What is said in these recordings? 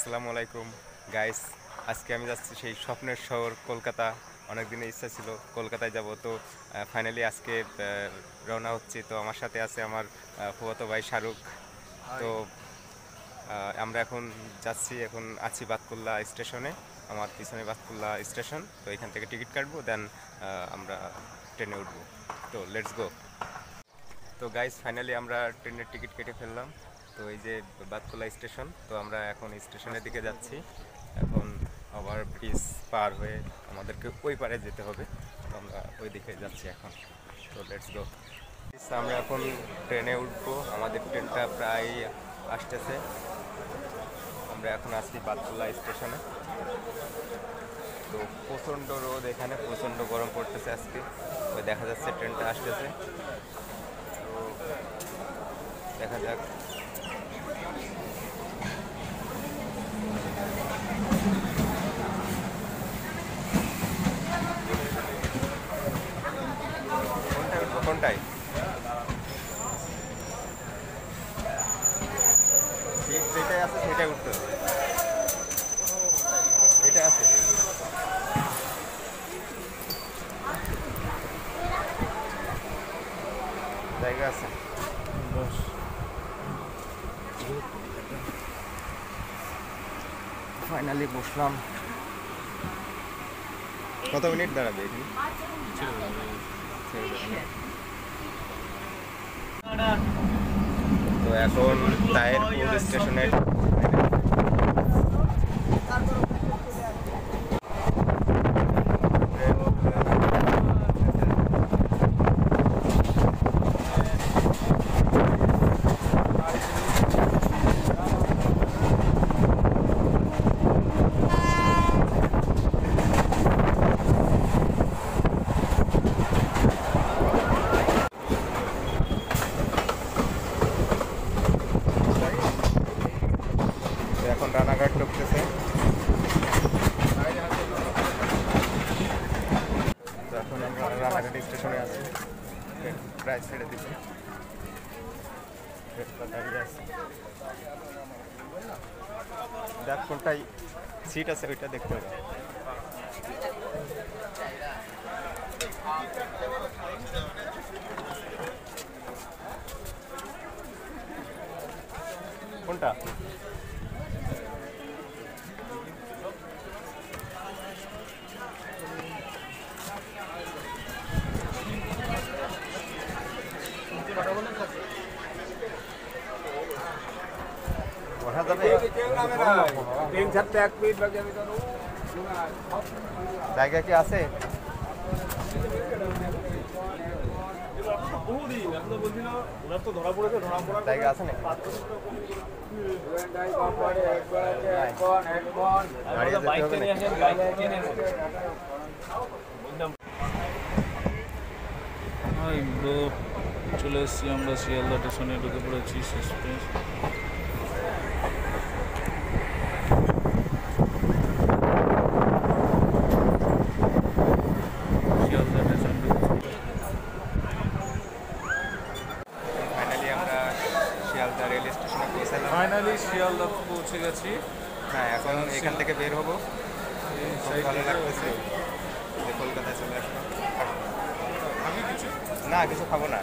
আসসালামু আলাইকুম গাইস। আজকে আমি যাচ্ছি সেই স্বপ্নের শহর কলকাতা। অনেক দিনের ইচ্ছা ছিল কলকাতায় যাব, তো ফাইনালি আজকে রওনা হচ্ছি। তো আমার সাথে আছে আমার ফুফাতো ভাই শাহরুখ। তো আমরা এখন যাচ্ছি, এখন আছি বাতকুল্লা স্টেশনে। আমার পিছনে বাতকুল্লা স্টেশন, তো এখান থেকে টিকিট কাটবো, দেন আমরা ট্রেনে উঠবো। তো লেটস গো। তো গাইস ফাইনালি আমরা ট্রেনের টিকিট কেটে ফেললাম। তো এই যে বাতকুল্লা স্টেশন, তো আমরা এখন স্টেশনের দিকে যাচ্ছি। এখন ওভার ব্রিজ পার হয়ে আমাদেরকে ওই পারে যেতে হবে, তো আমরা ওই দিকে যাচ্ছি এখন। তো লেটস গো। আমরা এখন ট্রেনে উঠবো, আমাদের ট্রেনটা প্রায় আসতেছে। আমরা এখন আছি বাতকুল্লা স্টেশনে। তো প্রচণ্ড রোদ, এখানে প্রচণ্ড গরম পড়তেছে আজকে। ওই দেখা যাচ্ছে ট্রেনটা আসতেছে, তো দেখা যাক। কোনটায় উঠবো, কোনটায় সিট যেটাই আছে সেটাই উঠতে হবে। এটা আছে, জায়গা আছে। ফাইনালি বসলাম। কত মিনিট দাঁড়াবে এখানে? তো এখন তায়েরপুর স্টেশনে এখন রানাঘাট ঢুকতেছে। তো এখন আমরা রানাঘাট স্টেশনে আছি, প্রায় ছেড়ে দিচ্ছি। দেখ কোনটাই সিট আছে ওইটা দেখতে হবে। কোনটা? ওঠা যাবে? জায়গা কি আছে? জায়গা আছে না? চলে এসেছি আমরা শিয়ালদা স্টেশনে, ঢুকে পড়েছি এক্সপ্রেস। শিয়ালদা স্টেশন ফাইনালি আমরা শিয়ালদা রেল স্টেশনে পৌঁছালাম। ফাইনালি শিয়ালদা পৌঁছে গেছি। হ্যাঁ, এখন এখান থেকে বের হবো। খুব ভালো লাগতেছে যে কলকাতায় চলে আসলাম। আমি কিছু না, কিছু খাবো না,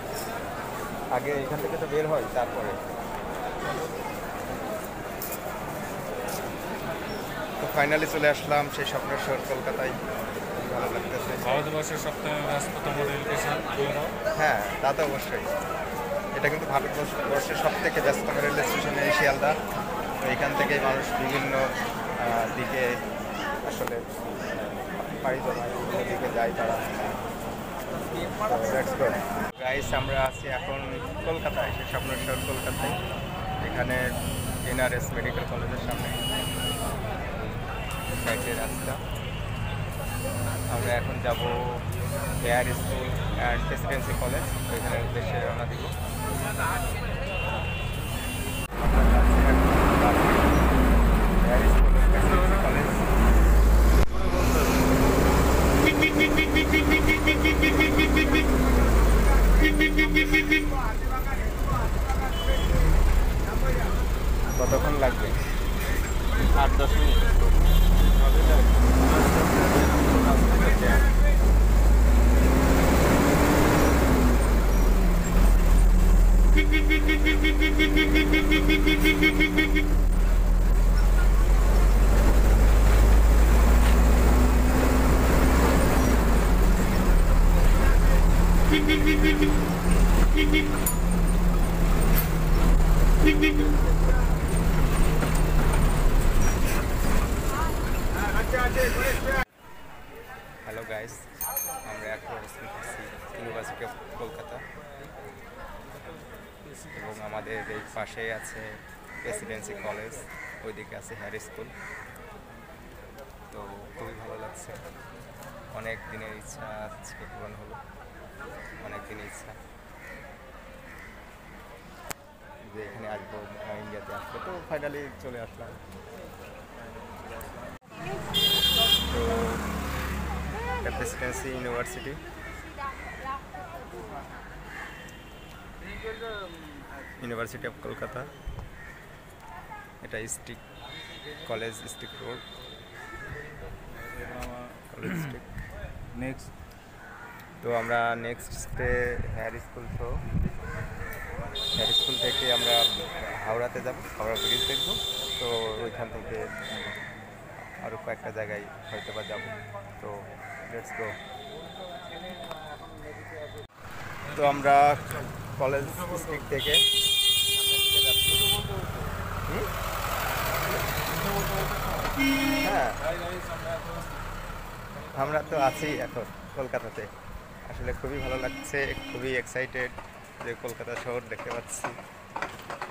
আগে এখান থেকে তো বের হয় তারপরে। তো ফাইনালি চলে আসলাম সেই স্বপ্নের শহর কলকাতায়। ভালো লাগতেছে। ভারতবর্ষের সবথেকে ব্যস্ততম রেল স্টেশন। হ্যাঁ, তা তো অবশ্যই। এটা কিন্তু ভারতবর্ষের সব থেকে ব্যস্ততম রেল স্টেশন এই শিয়ালদা। তো এখান থেকেই মানুষ বিভিন্ন দিকে আসলে পাড়ি জমায়, বিভিন্ন দিকে যায় তারা। গাইস, আমরা আছি এখন কলকাতায়, সেই স্বপ্নের শহর কলকাতায়। এখানে এনআরএস মেডিকেল কলেজের সামনে সাইডে রাস্তা। আমরা এখন যাব Hare school and presidency college, ওইখানের উদ্দেশ্যে রওনা দিব। Hare school presidency college. কতক্ষণ লাগবে? 8-10 মিনিট। হ্যালো গাইস, আমরা এখন অবস্থান করছি ইউনিভার্সিটি অফ কলকাতা এবং আমাদের এই পাশে আছে প্রেসিডেন্সি কলেজ, ওইদিকে আছে হ্যারি স্কুল। তো খুবই ভালো লাগছে, অনেক দিনের ইচ্ছা আজকে পূরণ হলো, অনেক দিনের ইচ্ছা যে এখানে আসবো, ইন্ডিয়াতে আসবো, তো ফাইনালি চলে আসলাম। তো presidency university, university of Kolkata, এটা street college, street road, college street. Next তো আমরা নেক্সটে হেয়ার স্কুল, তো হেয়ার স্কুল থেকে আমরা হাওড়াতে যাব, হাওড়া ব্রিজ দেখব। তো ওইখান থেকে আরও কয়েকটা জায়গায় হয়তো বা যাবো। তো লেটস গো। তো আমরা কলেজ স্ট্রিট থেকে হ্যাঁ, আমরা তো আছি এখন কলকাতাতে। আসলে খুবই ভালো লাগছে, খুবই এক্সাইটেড যে কলকাতা শহর দেখতে পাচ্ছি।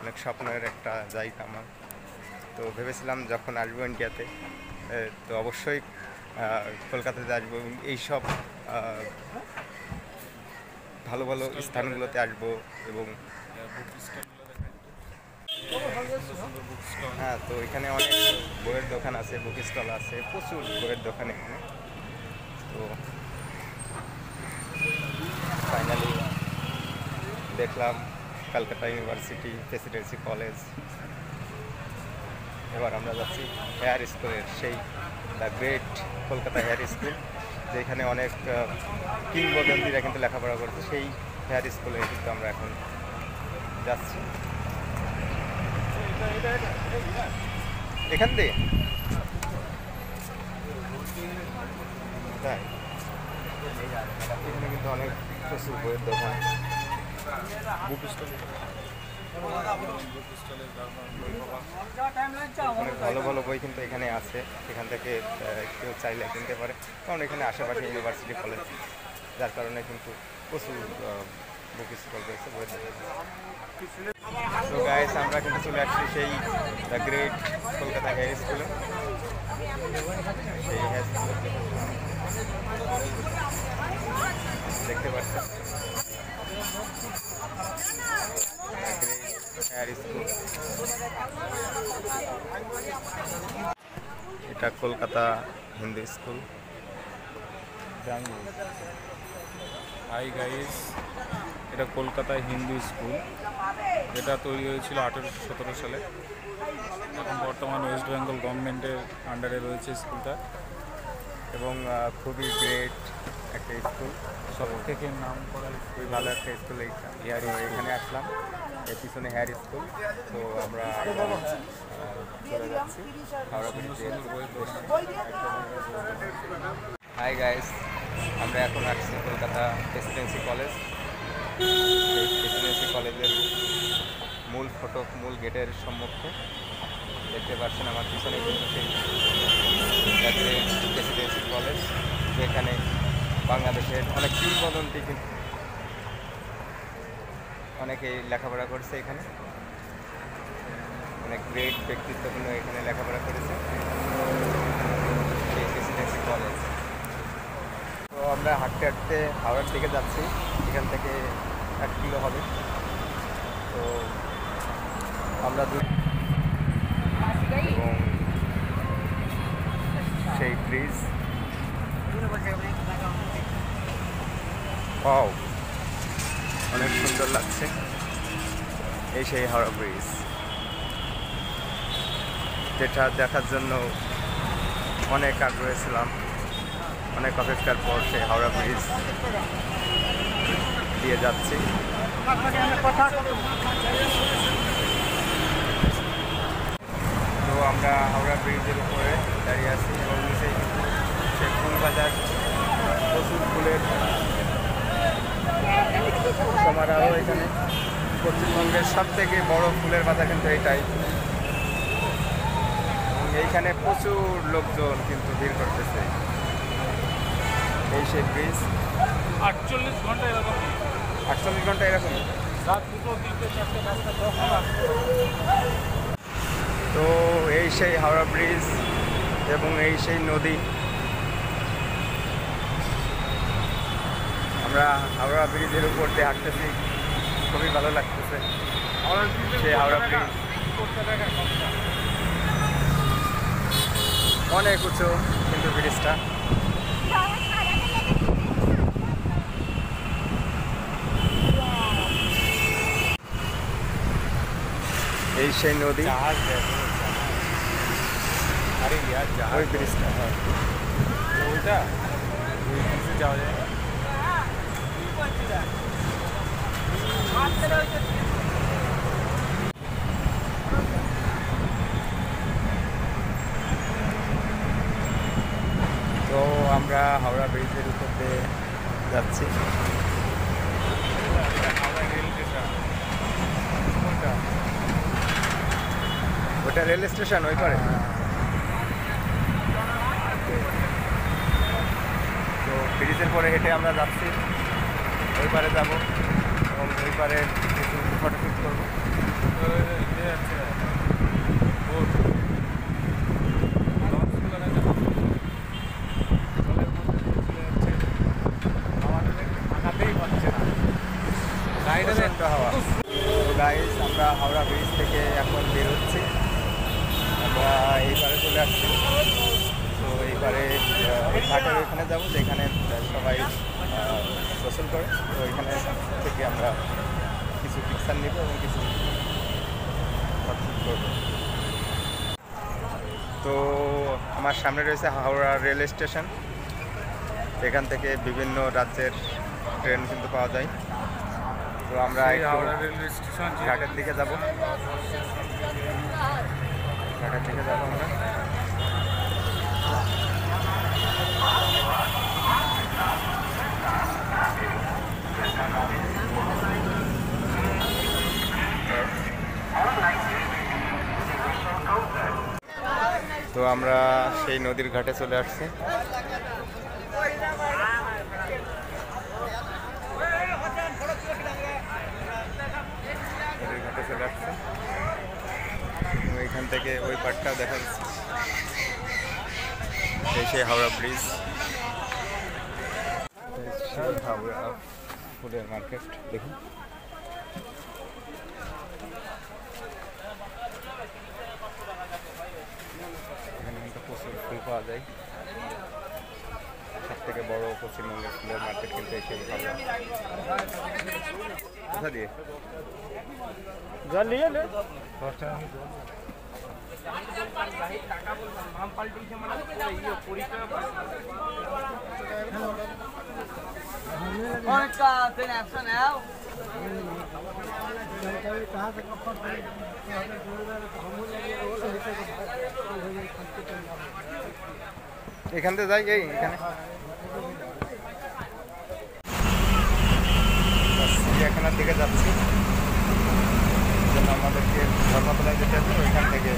অনেক স্বপ্নের একটা জায়গা আমার। তো ভেবেছিলাম যখন আসবো ইন্ডিয়াতে, তো অবশ্যই কলকাতাতে আসবো, এইসব ভালো ভালো স্থানগুলোতে আসবো। এবং হ্যাঁ, তো এখানে অনেক বইয়ের দোকান আছে, বুক স্টল আছে, প্রচুর বইয়ের দোকান এখানে। তো ফাইনালি দেখলাম কলকাতা ইউনিভার্সিটি, প্রেসিডেন্সি কলেজ। এবার আমরা যাচ্ছি হেয়ার স্কুলের, সেই the great Kolkata Hare school, যেখানে অনেক কিংবদন্তিরা কিন্তু লেখাপড়া করছে। সেই হেয়ার স্কুলে কিন্তু আমরা এখন যাচ্ছি। এখান দিয়ে তাই এখানে কিন্তু অনেক প্রচুর বইয়ের দোকান, বুক স্টল, অনেক ভালো ভালো বই কিন্তু এখানে আছে। এখান থেকে কেউ চাইলে কিনতে পারে, কারণ এখানে আশেপাশে ইউনিভার্সিটি কলেজ, যার কারণে কিন্তু প্রচুর বুক স্টল রয়েছে, বইয়ের দোকান। তো গাইস, আমরা কিন্তু চলে আসছি সেই দ্য গ্রেট কলকাতা হেয়ার স্কুলে। সেই হেয়ার স্কুল দেখতে পাচ্ছেন, হেয়ার স্কুল। এটা Kolkata Hindu school. Hi guys, এটা কলকাতা হিন্দু স্কুল। এটা তৈরি হয়েছিল 1817 সালে। এখন বর্তমান ওয়েস্ট বেঙ্গল গভর্নমেন্টের আন্ডারে রয়েছে স্কুলটা, এবং খুবই গ্রেট একটা স্কুল, সব থেকে নাম করা খুবই ভালো একটা স্কুল। এখানে আসলাম, এর পিছনে হেয়ার স্কুল। তো আমরা চলে যাচ্ছি হাওড়া ব্রিজে। হাই গাইস, আমরা এখন আসছি কলকাতা প্রেসিডেন্সি কলেজ। এই প্রেসিডেন্সি কলেজের মূল ফটক, মূল গেটের সম্মুখে দেখতে পাচ্ছেন আমার পিছনে কিন্তু সেই প্রেসিডেন্সি কলেজ, যেখানে বাংলাদেশের অনেক কিংবদন্তি কিন্তু অনেকেই লেখাপড়া করছে। এখানে অনেক গ্রেট ব্যক্তিত্বপূর্ণ এখানে লেখাপড়া করেছে এই প্রেসিডেন্সি কলেজ। তো আমরা হাঁটতে হাঁটতে হাওড়ার দিকে যাচ্ছি, এখান থেকে 1 কিলো হবে। তো আমরা এবং সেই ব্রিজ, ওয়াও, অনেক সুন্দর লাগছে। এই সেই হাওড়া ব্রিজ। যেটা দেখার জন্য অনেক আগ্রহী ছিলাম। অনেক অপেক্ষার পর সেই হাওড়া ব্রিজ দিয়ে যাচ্ছি। তো আমরা হাওড়া ব্রিজের উপরে দাঁড়িয়ে আছি এবং নিচেই কিন্তু সেই ফুল বাজার, প্রচুর ফুলের সমারোহ এখানে। পশ্চিমবঙ্গের সব থেকে বড় ফুলের বাজার কিন্তু এটাই। এইখানে প্রচুর লোকজন কিন্তু ভিড় করতেছে। এই সেই ব্রিজ 48 ঘন্টা এরকম 48 ঘন্টা এরকম। রাত 2টো 3টে 4টে 5টা 10টা রাস্তা। তো এই সেই হাওড়া ব্রিজ এবং এই সেই নদী। আমরা হাওড়া ব্রিজের উপর দিয়ে হাঁটতেছি, খুবই ভালো লাগতেছে। সেই হাওড়া ব্রিজ অনেক উঁচু কিন্তু ব্রিজটা। এই সেই নদী, আরে ইয়ার ওই ব্রিজটা। ওইটা ওই ব্রিজে যাওয়া যায়। তো আমরা হাওড়া ব্রিজের উপর দিয়ে যাচ্ছি। হাওড়া রেল স্টেশন কোনটা? ওটা রেল স্টেশন ওই পারে। তো ব্রিজের পরে হেঁটে আমরা যাচ্ছি, ওই পারে যাব এবং ওই পারে কিছু ফটোশ্যুট করবো। ইয়ে আছে বোট লঞ্চগুলো না জলের মধ্যে দিয়ে চলে যাচ্ছে। আমাদের আঁকাতেই পাচ্ছে না গাড়িটা। প্রচণ্ড হাওয়া। তো গাইস, আমরা হাওড়া ব্রিজ থেকে এখন বের হচ্ছি। আমরা এই পারে চলে আসছি। তো এই পারে ঘাটের ওইখানে যাবো, যেখানে সবাই গোসল করে। তো ওইখানে থেকে আমরা কিছু পিকচার নেব এবং কিছু ফটোশ্যুট করবো। তো আমার সামনে রয়েছে হাওড়া রেল স্টেশন। এখান থেকে বিভিন্ন রাজ্যের ট্রেন কিন্তু পাওয়া যায়। তো আমরা একটু হাওড়া রেলওয়ে স্টেশন ঘাটের দিকে যাব। ঘাটের দিকে যাব আমরা। তো আমরা সেই নদীর ঘাটে চলে আসছি। নদীর ঘাটে চলে আসছে। ওইখান থেকে ওই পাটটাও দেখা যাচ্ছে। এই সেই হাওড়া ব্রিজ, সেই হাওড়া ফুলের মার্কেট দেখুন। এখানে কিন্তু প্রচুর ফুল পাওয়া যায়। সব থেকে বড় পশ্চিমবঙ্গের ফুলের মার্কেট কিন্তু এই সেই হাওড়া। কোথা দিয়ে জল নিয়ে নে। এখান থেকে যাই, এই এখানে চিড়িয়াখানার দিকে যাচ্ছি। জন্য আমাদেরকে ধর্মতলায় যেতে হবে। ওইখান থেকে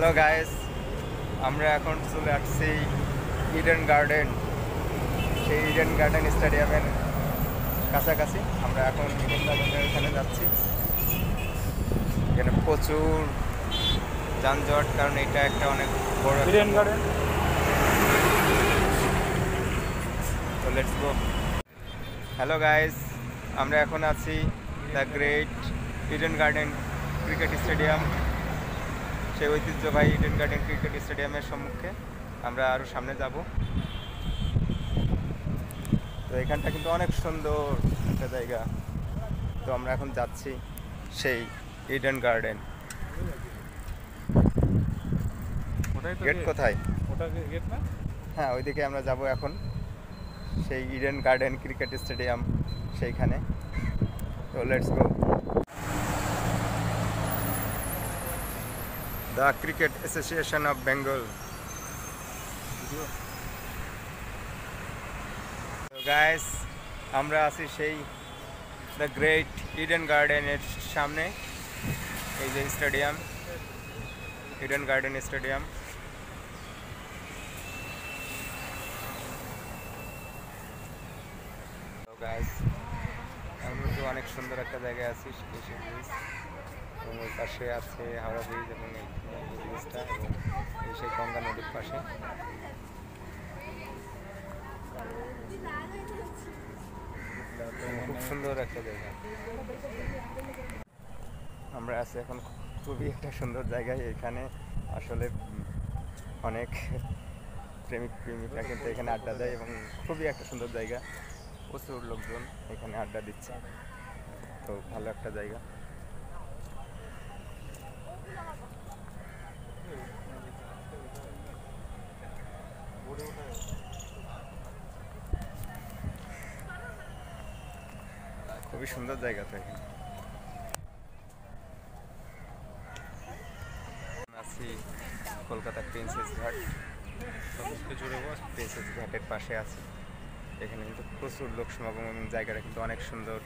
হ্যালো গাইস, আমরা এখন চলে আসছি ইডেন গার্ডেন। সেই ইডেন গার্ডেন স্টেডিয়ামের কাছাকাছি। আমরা এখন ইডেন গার্ডেনের এখানে যাচ্ছি। এখানে প্রচুর যানজট, কারণ এটা একটা অনেক বড় ইডেন গার্ডেন। তো লেটস গো। হ্যালো গাইস, আমরা এখন আছি the great Eden garden cricket stadium. সেই ঐতিহ্যবাহী ইডেন গার্ডেন ক্রিকেট স্টেডিয়ামের সম্মুখে আমরা আরও সামনে যাব। তো এখানটা কিন্তু অনেক সুন্দর একটা জায়গা। তো আমরা এখন যাচ্ছি সেই ইডেন গার্ডেন। ওটাই তো গেট কোথায়? ওটা গেট না? হ্যাঁ, ওইদিকে আমরা যাব এখন, সেই ইডেন গার্ডেন ক্রিকেট স্টেডিয়াম সেইখানে। তো let's go. The cricket association of Bengal. Guys, আমরা আছি সেই দ্য গ্রেট ইডেন গার্ডেনের সামনে। এই যে stadium, Eden garden stadium. Guys, আমরা তো অনেক সুন্দর একটা জায়গায় আছি, সেই ব্রিজ, এবং ওই পাশে আছে হাওড়া ব্রিজ এবং এই ব্রিজটা, এবং এই সেই গঙ্গা নদীর পাশে। খুব সুন্দর একটা জায়গা। আমরা আছি এখন খুবই একটা সুন্দর জায়গায়। এখানে আসলে অনেক প্রেমিক প্রেমিকা কিন্তু এখানে আড্ডা দেয়, এবং খুবই একটা সুন্দর জায়গা। প্রচুর লোকজন এখানে আড্ডা দিচ্ছে। তো ভালো একটা জায়গা। খুবই সুন্দর জায়গা তো এখানে। আছি কলকাতার প্রিন্সেস ঘাট, প্রিন্সেস ঘাটের পাশে আছি। এখানে কিন্তু প্রচুর লোক সমাগম এবং জায়গাটা কিন্তু অনেক সুন্দর।